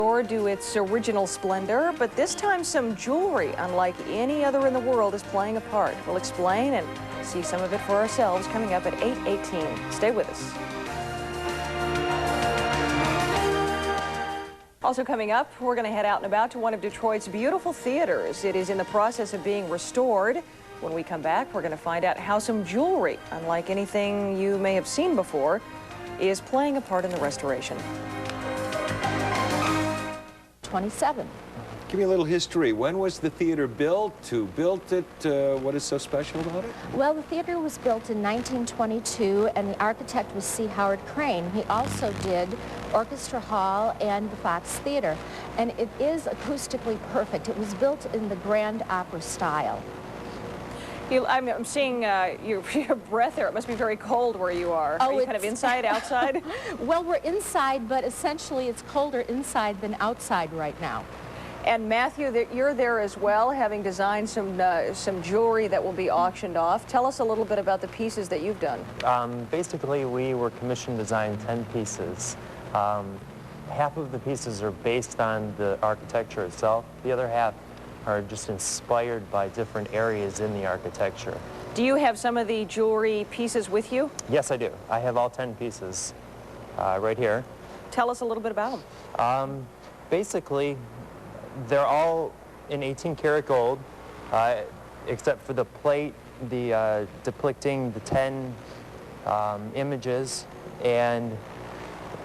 Or do its original splendor, but this time some jewelry unlike any other in the world is playing a part. We'll explain and see some of it for ourselves coming up at 8:18. Stay with us. Also coming up, we're going to head out and about to one of Detroit's beautiful theaters. It is in the process of being restored. When we come back, we're going to find out how some jewelry, unlike anything you may have seen before, is playing a part in the restoration. 27. Give me a little history. When was the theater built? Who built it? What is so special about it? Well, the theater was built in 1922, and the architect was C. Howard Crane. He also did Orchestra Hall and the Fox Theater, and it is acoustically perfect. It was built in the Grand Opera style. I'm seeing your breath there. It must be very cold where you are. Oh, are you kind of inside, outside? Well, we're inside, but essentially it's colder inside than outside right now. And Matthew, you're there as well, having designed some jewelry that will be auctioned off. Tell us a little bit about the pieces that you've done. Basically, we were commissioned to design 10 pieces. Half of the pieces are based on the architecture itself. The other half are just inspired by different areas in the architecture. Do you have some of the jewelry pieces with you? Yes, I do. I have all 10 pieces right here. Tell us a little bit about them. Basically, they're all in 18-karat gold, except for the plate, depicting the 10 images, and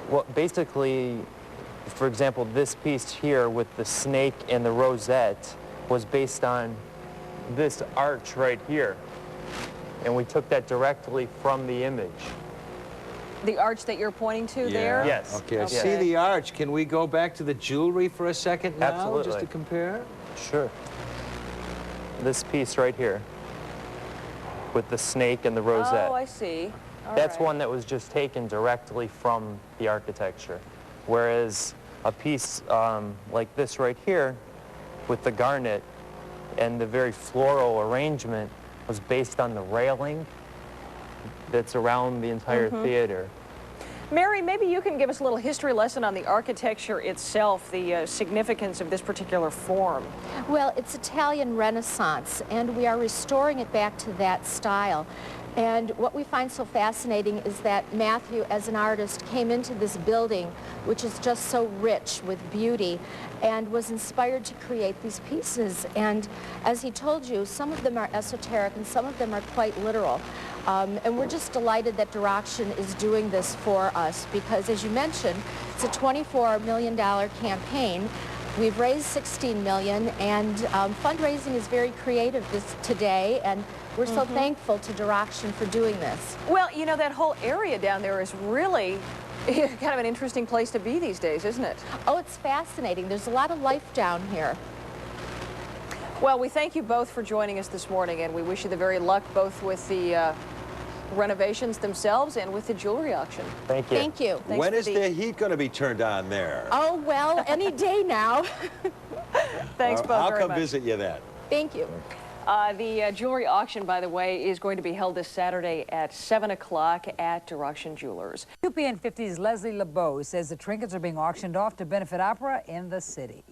what basically, for example, this piece here with the snake and the rosette was based on this arch right here, and we took that directly from the image. The arch that you're pointing to there? Yes. Okay, I see the arch. Can we go back to the jewelry for a second now? Absolutely. Just to compare? Sure. This piece right here with the snake and the rosette. Oh, I see. That's one that was just taken directly from the architecture. Whereas a piece like this right here with the garnet and the very floral arrangement was based on the railing that's around the entire theater. Mary, maybe you can give us a little history lesson on the architecture itself, the significance of this particular form. Well, it's Italian Renaissance, and we are restoring it back to that style. And what we find so fascinating is that Matthew, as an artist, came into this building, which is just so rich with beauty, and was inspired to create these pieces. And as he told you, some of them are esoteric and some of them are quite literal. And we're just delighted that Duraction is doing this for us because, as you mentioned, it's a $24 million campaign. We've raised $16 million, and fundraising is very creative today, and we're so thankful to Duraction for doing this. Well, you know, that whole area down there is really kind of an interesting place to be these days, isn't it? Oh, it's fascinating. There's a lot of life down here. Well, we thank you both for joining us this morning, and we wish you the very luck both with the renovations themselves and with the jewelry auction. Thank you. Thank you. When is the heat going to be turned on there? Oh, well, any day now. Thanks both I'll very come much. visit you then. Thank you. The jewelry auction, by the way, is going to be held this Saturday at 7 o'clock at Duraction Jewelers. UPN 50's Leslie LeBeau says the trinkets are being auctioned off to benefit opera in the city.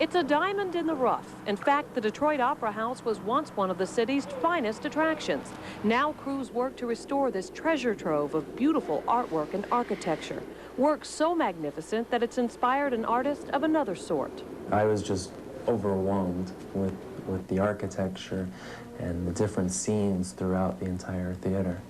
It's a diamond in the rough. In fact, the Detroit Opera House was once one of the city's finest attractions. Now crews work to restore this treasure trove of beautiful artwork and architecture. Work so magnificent that it's inspired an artist of another sort. I was just overwhelmed with the architecture and the different scenes throughout the entire theater.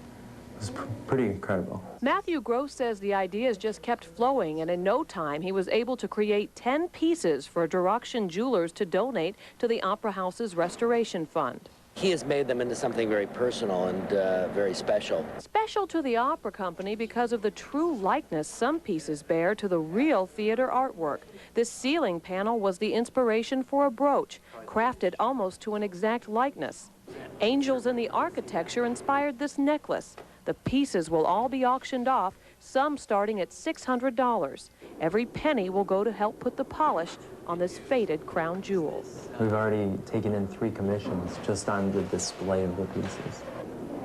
It was pretty incredible. Matthew Gross says the ideas just kept flowing, and in no time he was able to create 10 pieces for Duraction Jewelers to donate to the Opera House's Restoration Fund. He has made them into something very personal and very special. Special to the opera company because of the true likeness some pieces bear to the real theater artwork. This ceiling panel was the inspiration for a brooch, crafted almost to an exact likeness. Angels in the architecture inspired this necklace. The pieces will all be auctioned off, some starting at $600. Every penny will go to help put the polish on this faded crown jewel. We've already taken in 3 commissions just on the display of the pieces.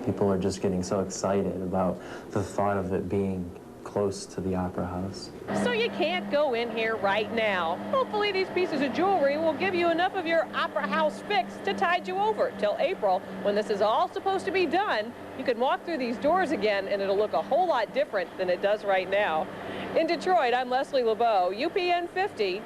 People are just getting so excited about the thought of it being close to the Opera House. So you can't go in here right now. Hopefully these pieces of jewelry will give you enough of your Opera House fix to tide you over till April, when this is all supposed to be done. You can walk through these doors again and it'll look a whole lot different than it does right now. In Detroit, I'm Leslie LeBeau, UPN 50.